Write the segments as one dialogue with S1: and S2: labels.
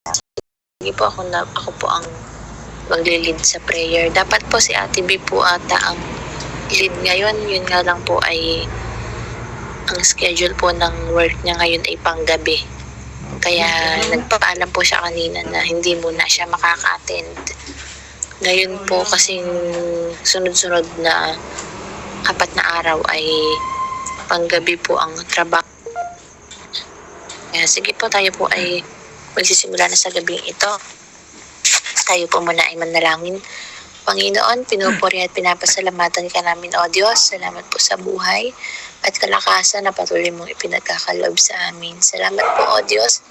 S1: Hindi po ako po ang maglilid sa prayer. Dapat po si Ate B po ata ang lead ngayon. Yun nga lang po ay ang schedule po ng work niya ngayon ay panggabi. Kaya nagpapaalam po siya kanina na hindi muna siya makaka-attend. Ngayon po kasing sunod-sunod na 4 na araw ay panggabi po ang trabaho. Kaya sige po, tayo po ay magsisimula na sa gabing ito. Tayo po muna ay manalangin. Panginoon, pinupuri at pinapasalamatan ka namin, O Diyos. Salamat po sa buhay at kalakasan na patuloy mong ipinagkakaloob sa amin. Salamat po, O Diyos,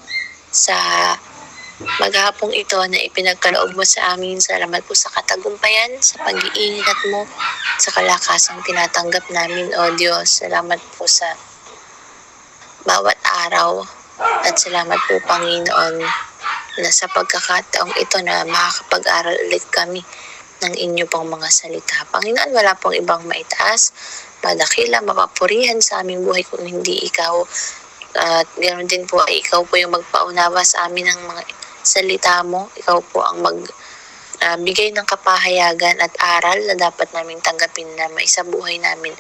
S1: sa maghapong ito na ipinagkaloob mo sa amin. Salamat po sa katagumpayan, sa pag-iingat mo, sa kalakasang tinatanggap namin, O Diyos. Salamat po sa bawat araw at salamat po, Panginoon, na sa pagkakataong ito na makakapag-aral ulit kami ng inyo pong mga salita. Panginoon, wala pong ibang maitaas, madakila, mapapurihan sa aming buhay kung hindi ikaw. At ganoon din po ay ikaw po yung magpaunawa sa amin ng mga salita mo. Ikaw po ang bigay ng kapahayagan at aral na dapat naming tanggapin na maisabuhay namin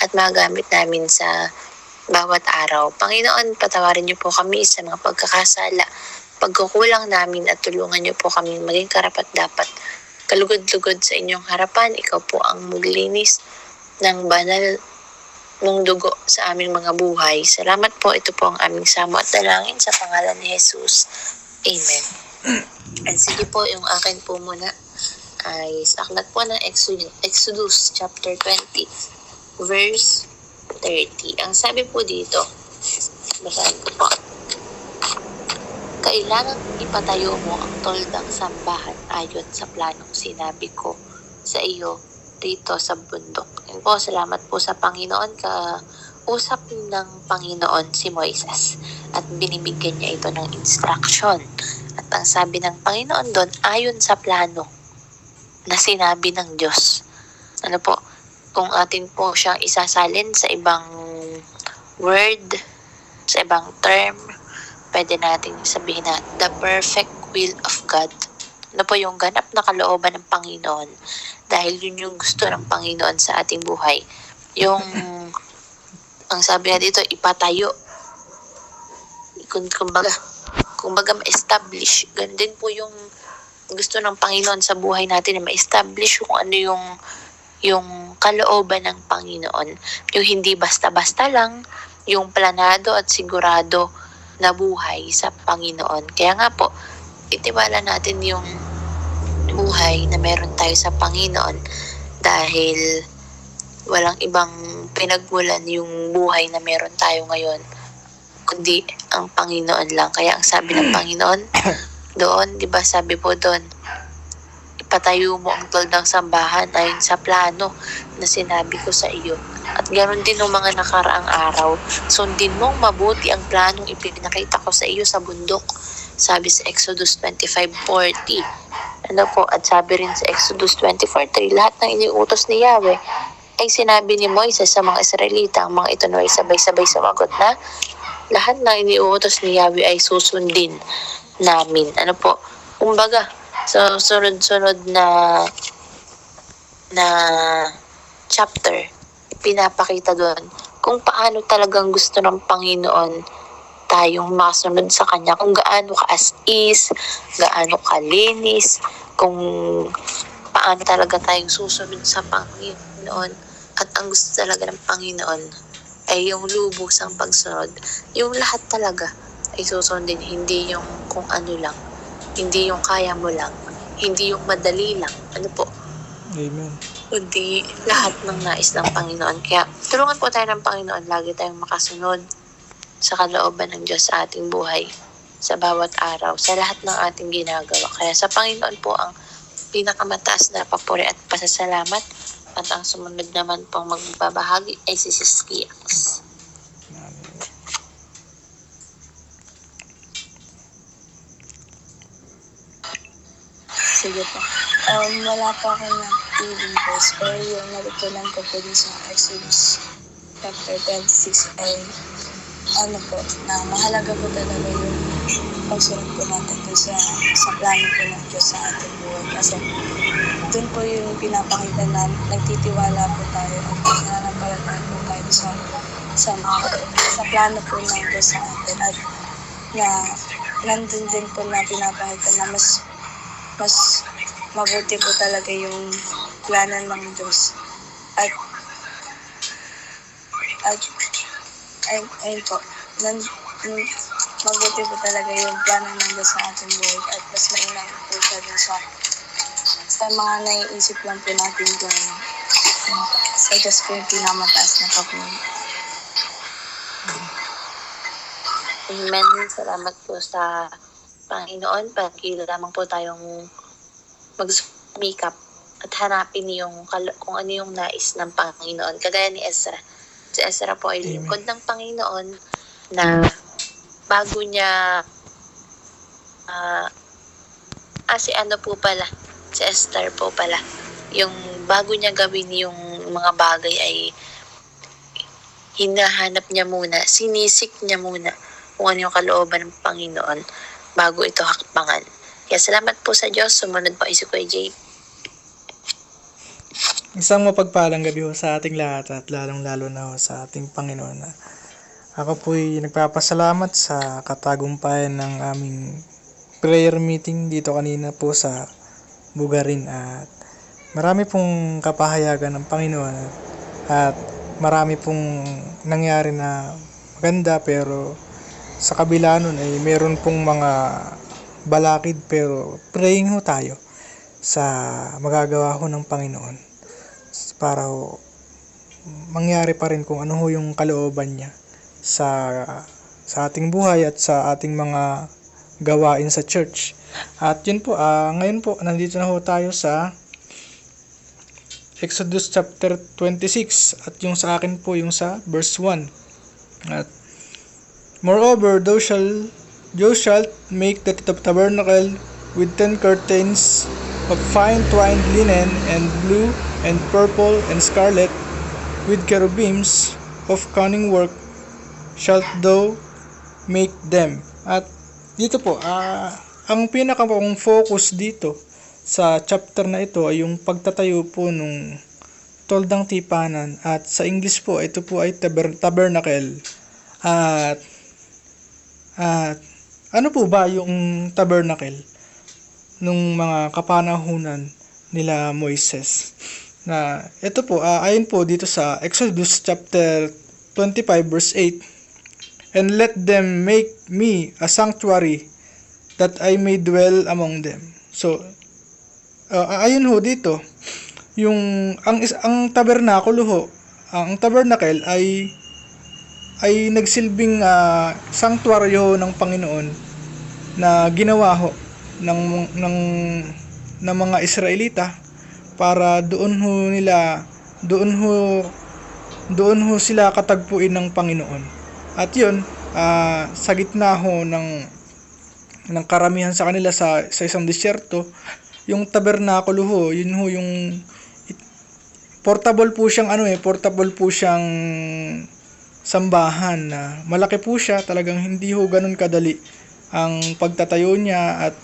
S1: at magamit namin sa bawat araw. Panginoon, patawarin niyo po kami sa mga pagkakasala, pagkukulang namin at tulungan niyo po kami maging karapat-dapat, kalugod-lugod sa inyong harapan. Ikaw po ang maglinis ng banal mong dugo sa aming mga buhay. Salamat po. Ito po ang aming samo at dalangin sa pangalan ni Jesus. Amen. And sige po, yung akin po muna ay sa aklat po ng Exodus chapter 20 verse 30. Ang sabi po dito, basahin ko po. Kailangan ipatayo mo ang toldang sambahan ayon sa planong sinabi ko sa iyo dito sa bundok. Yan po, salamat po sa Panginoon. Kausap ng Panginoon si Moises at binibigyan niya ito ng instruction. At ang sabi ng Panginoon doon, ayon sa plano na sinabi ng Diyos. Ano po, kung atin po siyang isasalin sa ibang word, sa ibang term, pwede natin sabihin na the perfect will of God. Ano po yung ganap na kalooban ng Panginoon, dahil yun yung gusto ng Panginoon sa ating buhay. Yung ang sabi nga dito, ipatayo, kumbaga ma-establish. Ganun din po yung gusto ng Panginoon sa buhay natin, na ma-establish kung ano yung kalooban ng Panginoon. Yung hindi basta-basta lang, yung planado at sigurado na buhay sa Panginoon. Kaya nga po, itiwala natin yung buhay na meron tayo sa Panginoon, dahil walang ibang pinagmulan yung buhay na meron tayo ngayon, kundi ang Panginoon lang. Kaya ang sabi ng Panginoon doon, di ba sabi po doon, ipatayo mo ang toldang sambahan ayon sa plano na sinabi ko sa iyo. At ganoon din ng mga nakaraang araw, sundin mong mabuti ang planong ipinakita ko sa iyo sa bundok. Sabi sa Exodus 25:40. Ano po, at sabi rin sa Exodus 24:3, lahat ng iniutos ni Yahweh ay sinabi ni Moises sa mga Israelita. Ang mga ito ay sabay-sabay sumagot na, lahat ng iniutos ni Yahweh ay susundin namin. Ano po, kumbaga, so sunod-sunod na chapter, pinapakita doon kung paano talagang gusto ng Panginoon tayong masunod sa Kanya, kung gaano ka-as-is, gaano kalinis, kung paano talaga tayong susunod sa Panginoon. At ang gusto talaga ng Panginoon ay yung lubusang pagsunod. Yung lahat talaga ay susundin, hindi yung kung ano lang, hindi yung kaya mo lang, hindi yung madali lang. Ano po?
S2: Amen.
S1: Hindi lahat ng nais ng Panginoon. Kaya tulungan po tayo ng Panginoon, lagi tayong makasunod sa kalooban ng Diyos sa ating buhay, sa bawat araw, sa lahat ng ating ginagawa. Kaya sa Panginoon po ang pinakamataas na papuri at pasasalamat. At ang sumunod naman pong magbabahagi ay si Sis Kiax.
S3: Sige po. Wala po ako ng feeling verse, pero yung natutunan ko po din sa Exodus chapter 26 ay ano po, na mahalaga po talaga yung pagsunod po natin po sa plano po ng Diyos sa ating buhay. Kasi doon po yung pinapakita na nagtitiwala po tayo at nananampalataya po tayo sa plano po ng Diyos sa atin. At na nandun din po na pinapakita na mas mabuti po talaga yung plano ng Diyos. Ayun po, mabuti po talaga yung plano ng Diyos sa ating buhay at mas mainam po siya dun sa mga naiisip lang po natin dyan. Sa Diyos po yung pinamataas na papuri.
S1: Amen. Salamat po sa Panginoon. Pagkilo lamang po tayong magsumikap at hanapin yung kung ano yung nais ng Panginoon. Kagaya ni Ezra. Si Ezra po ay lingkod ng Panginoon na bago niya si ano po pala, si Esther po pala, yung bago niya gawin yung mga bagay ay hinahanap niya muna, sinisik niya muna kung ano yung kalooban ng Panginoon bago ito hakpangan. Kaya salamat po sa Diyos. Sumunod po si Kuya Jay.
S2: Isang mapagpalang gabi ho sa ating lahat at lalong-lalo na ho sa ating Panginoon. Ako po'y nagpapasalamat sa katagumpayan ng aming prayer meeting dito kanina po sa Bugarin at marami pong kapahayagan ng Panginoon at marami pong nangyari na maganda, pero sa kabila nun ay meron pong mga balakid, pero praying ho tayo sa magagawa ho ng Panginoon para ho mangyari pa rin kung ano ho yung kalooban niya sa ating buhay at sa ating mga gawain sa church. At yun po, ngayon po nandito na ho tayo sa Exodus chapter 26 at yung sa akin po yung sa verse 1. At moreover, thou shalt make the tabernacle with 10 curtains of fine twined linen and blue and purple and scarlet, with cherubims of cunning work shalt thou make them. At dito po, ang pinakang focus dito sa chapter na ito ay yung pagtatayo po nung toldang tipanan, at sa English po ito po ay tabernacle. At ano po ba yung tabernacle nung mga kapanahunan nila Moises? Na ito po, ayon po dito sa Exodus chapter 25 verse 8, and let them make me a sanctuary that I may dwell among them. So ayon ho dito, yung ang tabernakulo ho, ang tabernacle ay nagsilbing sanctuary ho ng Panginoon na ginawa ho ng mga Israelita para doon ho sila katagpuin ng Panginoon. At yun, sa gitna ho ng karamihan sa kanila sa isang disyerto, yung tabernakulo ho, yun ho yung portable po siyang sambahan na malaki po siya, talagang hindi ho ganun kadali ang pagtatayo niya at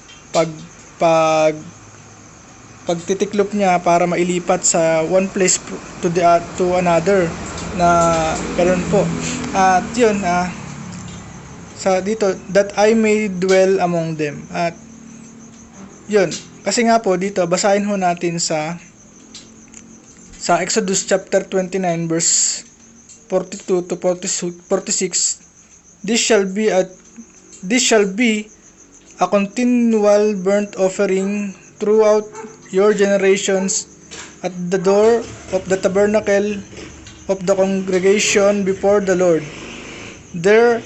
S2: pagtitiklop niya para mailipat sa one place to another, na ganun po. At yun, sa dito, that I may dwell among them. At yun, kasi nga po dito, basahin ho natin sa Exodus chapter 29 verse 42 to 46. This shall be a continual burnt offering throughout your generations at the door of the tabernacle of the congregation before the Lord, there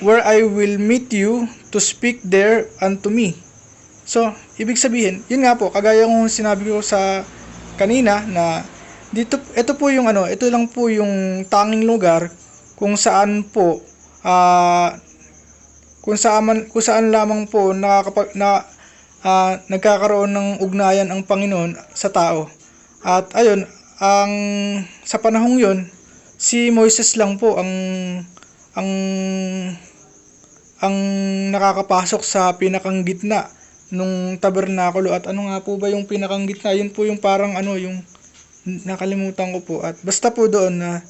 S2: where I will meet you to speak there unto me. So, ibig sabihin, yun nga po, kagaya ng sinabi ko sa kanina, na dito, ito lang po yung tanging lugar kung saan po kung saan lamang po nagkakaroon ng ugnayan ang Panginoon sa tao. At ayun, sa panahong yon, si Moises lang po ang ang nakakapasok sa pinakang gitna nung tabernakulo. At ano nga po ba yung pinakang gitna? Yun po yung parang yung nakalimutan ko po. At basta po doon na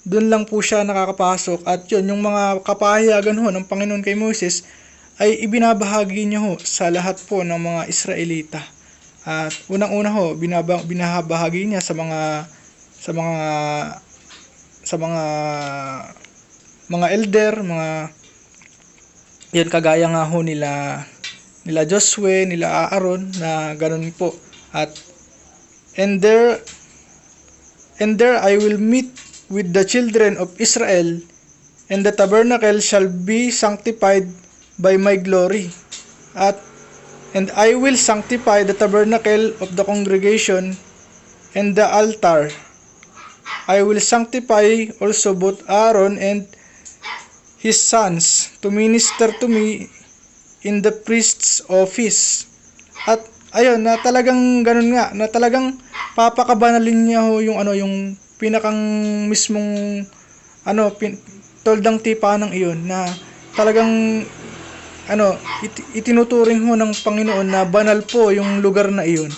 S2: doon lang po siya nakakapasok. At yun, yung mga kapahayagan ho ng Panginoon kay Moses ay ibinabahagi niya ho sa lahat po ng mga Israelita. At unang-una ho, binahabahagi niya sa mga elder, yan kagaya nga ho nila Josue, nila Aaron na ganun po. At and there I will meet with the children of Israel, and the tabernacle shall be sanctified by my glory. And I will sanctify the tabernacle of the congregation and the altar. I will sanctify also both Aaron and his sons to minister to me in the priest's office. At ayun, na talagang ganun nga, na talagang papakabanalin niya ho yung pinakang mismong toldang tipanang iyon, na talagang itinuturing ho ng Panginoon na banal po yung lugar na iyon,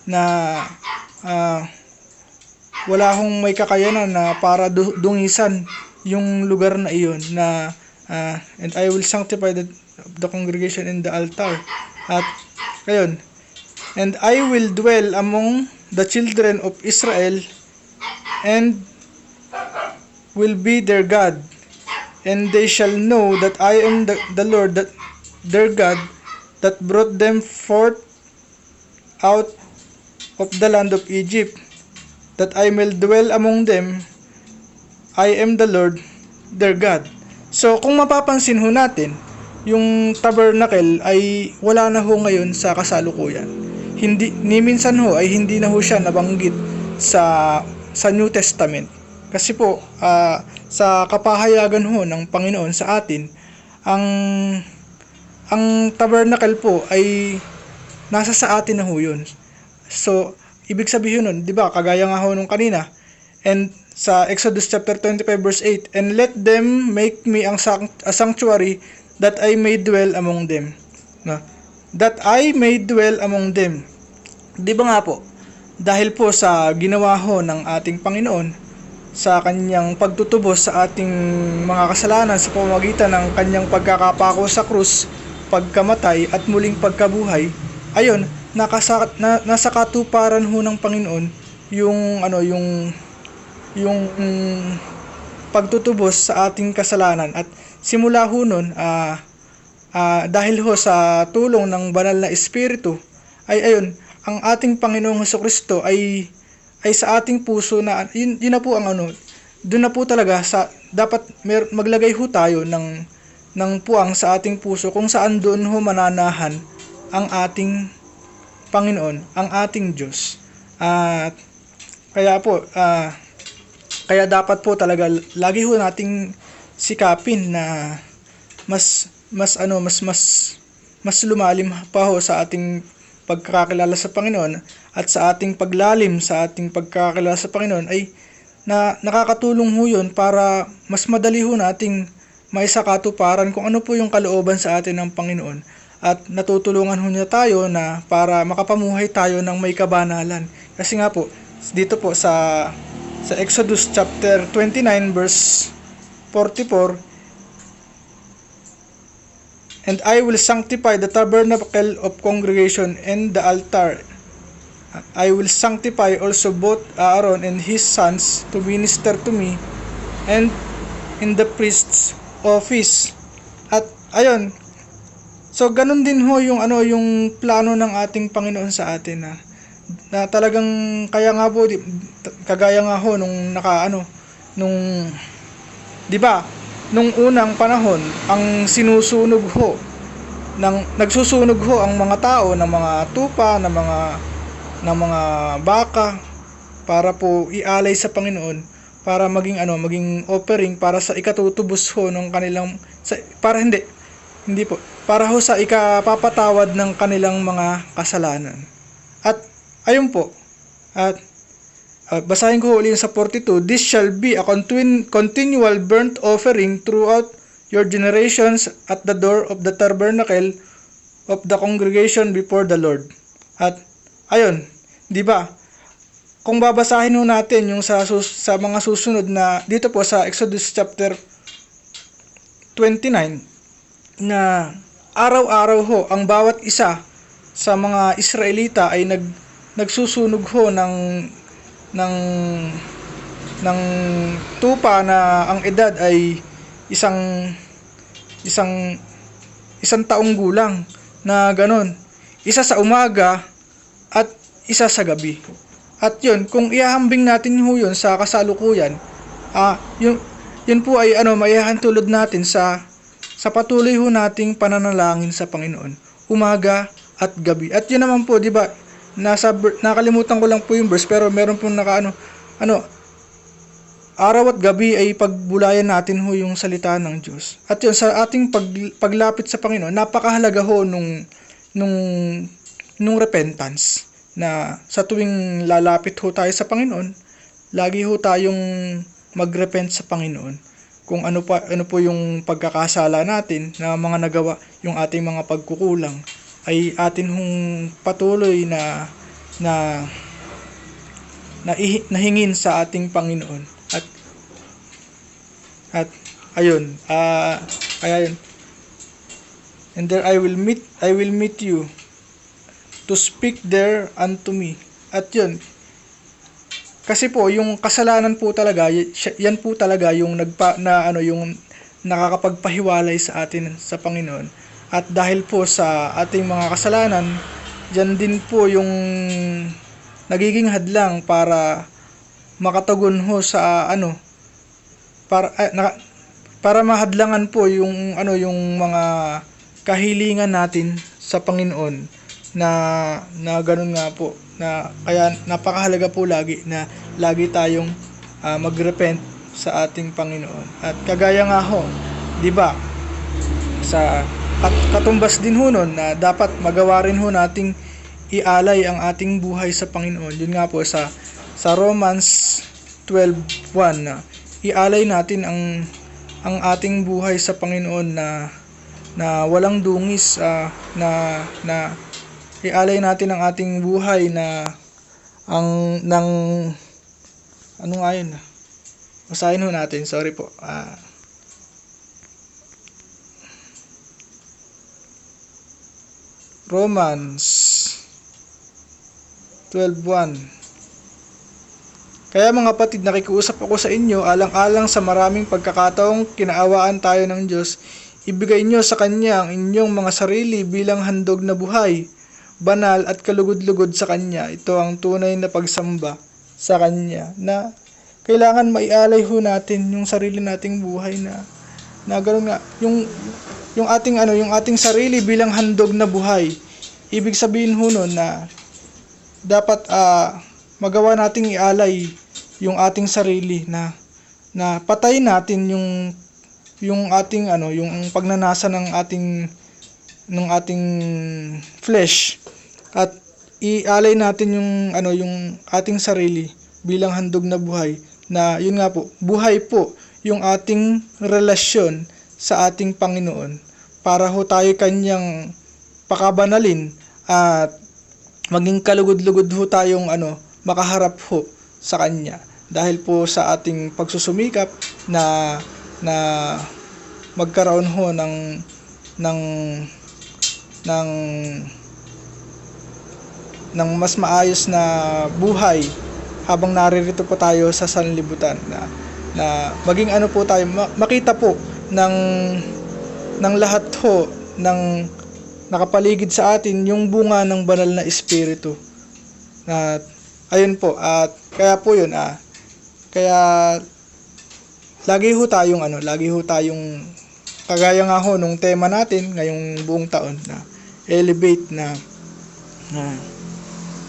S2: na wala hong may kakayanan na para dungisan yung lugar na iyon, na and I will sanctify the congregation in the altar. At ayun, and I will dwell among the children of Israel and will be their God, and they shall know that I am the Lord, that their God, that brought them forth out of the land of Egypt, that I may dwell among them. I am the Lord, their God. So kung mapapansin ho natin, yung tabernacle ay wala na ho ngayon sa kasalukuyan. Ni minsan ho ay hindi na ho siya nabanggit sa New Testament. Kasi po sa kapahayagan ho ng Panginoon sa atin, ang tabernacle po ay nasa sa atin na ho yun. So ibig sabihin nun, di ba, kagaya nga ho nung kanina, and sa Exodus chapter 25 verse 8, and let them make me a sanctuary that I may dwell among them. No? That I may dwell among them. Di ba nga po, dahil po sa ginawa ho ng ating Panginoon sa kanyang pagtutubos sa ating mga kasalanan sa pamamagitan ng kanyang pagkakapako sa krus, pagkamatay at muling pagkabuhay, ayun, nasa katuparan ho ng Panginoon yung pagtutubos sa ating kasalanan. At simula ho nun, dahil ho sa tulong ng banal na Espiritu, ay ayun, ang ating Panginoong Hesukristo ay sa ating puso na yun na po ang doon na po talaga dapat maglagay ho tayo ng puwang sa ating puso, kung saan doon ho mananahan ang ating Panginoon, ang ating Diyos. At kaya dapat po talaga lagi ho nating sikapin na mas lumalim pa ho sa ating pagkakilala sa Panginoon, at sa ating paglalim sa ating pagkakilala sa Panginoon ay nakakatulong ho yun para mas madali ho nating maisakatuparan kung ano po yung kalooban sa atin ng Panginoon, at natutulungan ho niya tayo na para makapamuhay tayo ng may kabanalan. Kasi nga po dito po sa Exodus chapter 29 verse 44, and I will sanctify the tabernacle of congregation and the altar. I will sanctify also both Aaron and his sons to minister to me and in the priest's office. At ayun, so ganun din ho yung plano ng ating Panginoon sa atin, na talagang kaya nga po kagaya nga ho di ba, nung unang panahon, ang nagsusunog ho ang mga tao ng mga tupa, ng mga baka, para po ialay sa Panginoon, para maging offering para sa ikatutubos ho ng kanilang para ho sa ikapapatawad ng kanilang mga kasalanan. At ayun po, at basahin ko ulit sa 42, this shall be a continual burnt offering throughout your generations at the door of the tabernacle of the congregation before the Lord. At ayun, 'di ba? Kung babasahin ho natin yung sa mga susunod na dito po sa Exodus chapter 29 na araw-araw ho ang bawat isa sa mga Israelita ay nagsusunog ho ng tupa na ang edad ay isang taong gulang na ganon. Isa sa umaga at isa sa gabi. At yun, kung ihahambing natin ho yun sa kasalukuyan, yun po ay maihahantulad natin sa patuloy ho nating pananalangin sa Panginoon, umaga at gabi. At yun naman po, di ba, nakalimutan ko lang po yung verse, pero meron po araw at gabi ay pagbulayan natin ho yung salita ng Diyos. At yun, sa ating paglapit sa Panginoon, napakahalaga ho nung repentance, na sa tuwing lalapit ho tayo sa Panginoon, lagi ho tayong magrepent sa Panginoon. Kung ano po yung pagkakasala natin na mga nagawa, yung ating mga pagkukulang, ay atin hong patuloy na hingin sa ating Panginoon. At ayun, kaya yun. And there I will meet you to speak there unto me. At yun, kasi po yung kasalanan po talaga, yan po talaga yung yung nakakapagpahiwalay sa atin sa Panginoon. At dahil po sa ating mga kasalanan, yan din po yung nagiging hadlang para makatagon ho sa para mahadlangan po yung mga kahilingan natin sa Panginoon, na ganun nga po, na kaya napakahalaga po lagi tayong magrepent sa ating Panginoon. At kagaya nga ho, 'di ba, sa katumbas din ho nun na dapat magawa rin ho nating ialay ang ating buhay sa Panginoon. Yun nga po sa Romans 12:1 na ialay natin ang ating buhay sa Panginoon na walang dungis, na ialay natin ang ating buhay basahin ho natin, sorry po. Romans 12:1. Kaya mga kapatid, nakikiusap ako sa inyo alang-alang sa maraming pagkakataong kinaawaan tayo ng Diyos, ibigay nyo sa Kanya ang inyong mga sarili bilang handog na buhay, banal at kalugod-lugod sa Kanya. Ito ang tunay na pagsamba sa Kanya, na kailangan maialay ho natin yung sarili nating buhay na gano'n nga, yung ating sarili bilang handog na buhay. Ibig sabihin ho nun na dapat magawa nating ialay yung ating sarili, na patayin natin yung ating yung pagnanasa ng ating flesh, at ialay natin yung ating sarili bilang handog na buhay, na yun nga po, buhay po yung ating relasyon sa ating Panginoon, para ho tayo Kanyang pakabanalin at maging kalugod-lugod ho tayong makaharap ho sa Kanya, dahil po sa ating pagsusumikap na magkaroon ho ng mas maayos na buhay habang naririto po tayo sa sanlibutan, na maging po tayo, makita po ng lahat ho ng nakapaligid sa atin yung bunga ng banal na Espiritu. At ayun po, at kaya po yun, kaya lagi ho tayong kagaya nga ho nung tema natin ngayong buong taon, na elevate, na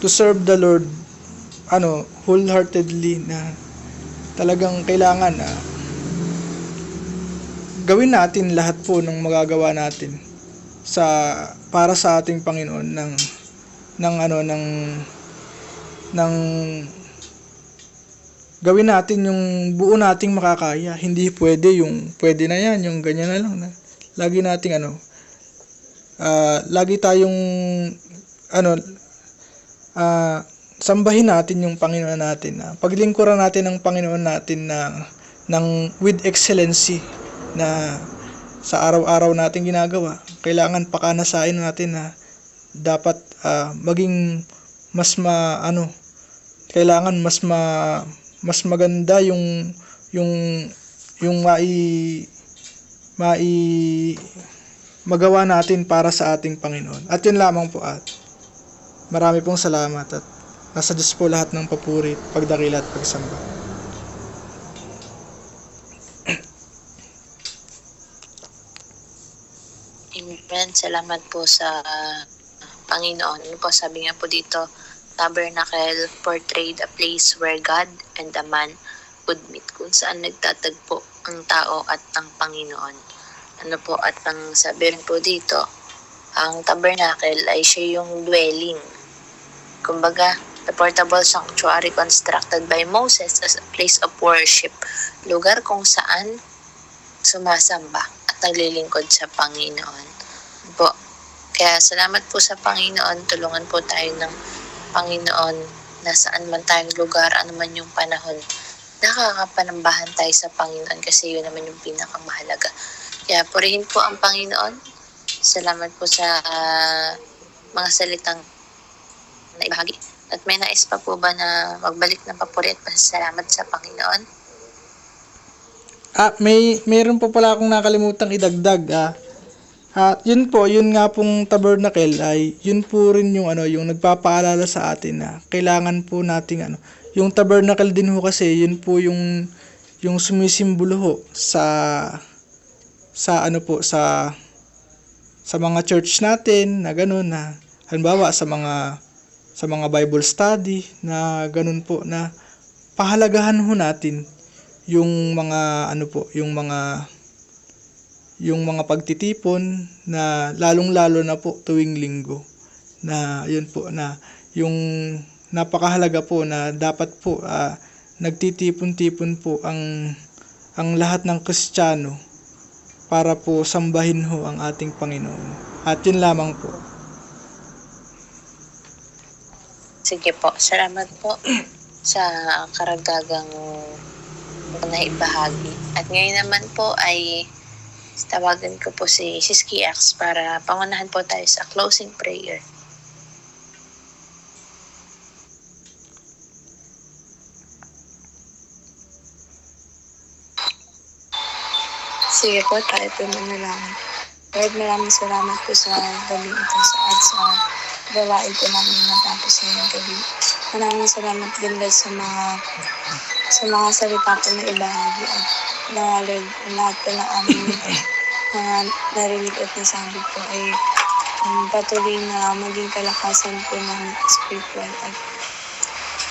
S2: to serve the Lord wholeheartedly, na talagang kailangan gawin natin lahat po ng magagawa natin para sa ating Panginoon gawin natin yung buo nating makakaya. Hindi pwede yung pwede na yan, yung ganyan na lang. Lagi nating lagi tayong sambahin natin yung Panginoon natin. Paglingkuran natin ng Panginoon natin ng with excellency na sa araw-araw natin ginagawa. Kailangan pakanasain natin na dapat maging kailangan mas maganda yung magawa natin para sa ating Panginoon. At yun lamang po, at marami pong salamat, at nasa Diyos po lahat ng papuri, pagdakila at pagsamba.
S1: Amen. Salamat po sa Panginoon. Ano po sabi nga po dito, tabernacle portrayed a place where God and a man would meet, kung saan nagtatagpo ang tao at ang Panginoon. Ano po, at ang sabi rin po dito, ang tabernacle ay siya yung dwelling. Kumbaga, the portable sanctuary constructed by Moses as a place of worship, lugar kung saan sumasamba at naglilingkod sa Panginoon. Po. Kaya salamat po sa Panginoon, tulungan po tayo ng Panginoon na saan man tayong lugar, ano man yung panahon, nakakapanambahan tayo sa Panginoon kasi yun naman yung pinakamahalaga. Kaya purihin po ang Panginoon. Salamat po sa mga salitang na ibahagi. At may nais pa po ba na magbalik ng papuri at pasasalamat sa Panginoon?
S2: Mayroon po pala akong nakalimutang idagdag. Yun nga pong tabernacle ay yun po rin yung yung nagpapaalala sa atin na kailangan po nating yung tabernacle din ho kasi yun po yung sumisimbolo ho sa mga church natin na gano'n, na halimbawa sa mga Bible study na gano'n po, na pahalagahan ho natin yung mga yung mga pagtitipon, na lalong-lalo na po tuwing linggo, na yun po, na yung napakahalaga po na dapat po nagtitipon-tipon po ang lahat ng Kristiyano para po sambahin ho ang ating Panginoon. At yun lamang po.
S1: Sige po, salamat po sa karagdagang naibahagi. At ngayon naman po ay tawagan ko po si Siski X para pangunahan po tayo sa closing prayer.
S3: Sige po, tayo po manalangin. Lord, maraming salamat po sa gabi ito at sa gawain po namin natapos ngayong gabi. Maraming salamat din Lord sa mga salita po na ibahagi at na Lord, lahat po na aming narinig at nasabi po ay patuloy na maging kalakasan po ng spiritual at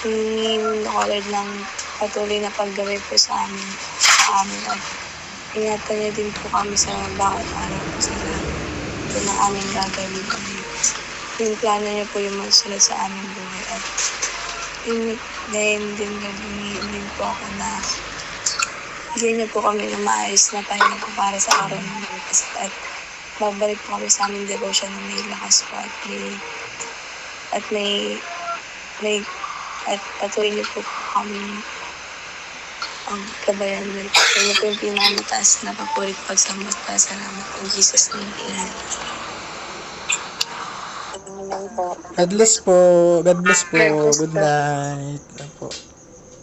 S3: hingin ko Lord ng patuloy na paggawa po sa amin at ingatan niyo din po kami sa bawat araw po sa lahat po na aming gagawin kami. Yung plano niyo po yung magsunod sa aming buhay at dahil din din po ako na bigyan niyo po kami ng maayos na pahinga po para sa araw ng bukas at babalik po kami sa aming devotion na may lakas po at patuloy niyo po kami ang kabayan mo. Kaya po yung pinamataas na papurit pagsambot pa. Salamat in Jesus' name. Amen.
S1: Amen po.
S2: God bless po. Good night. Po.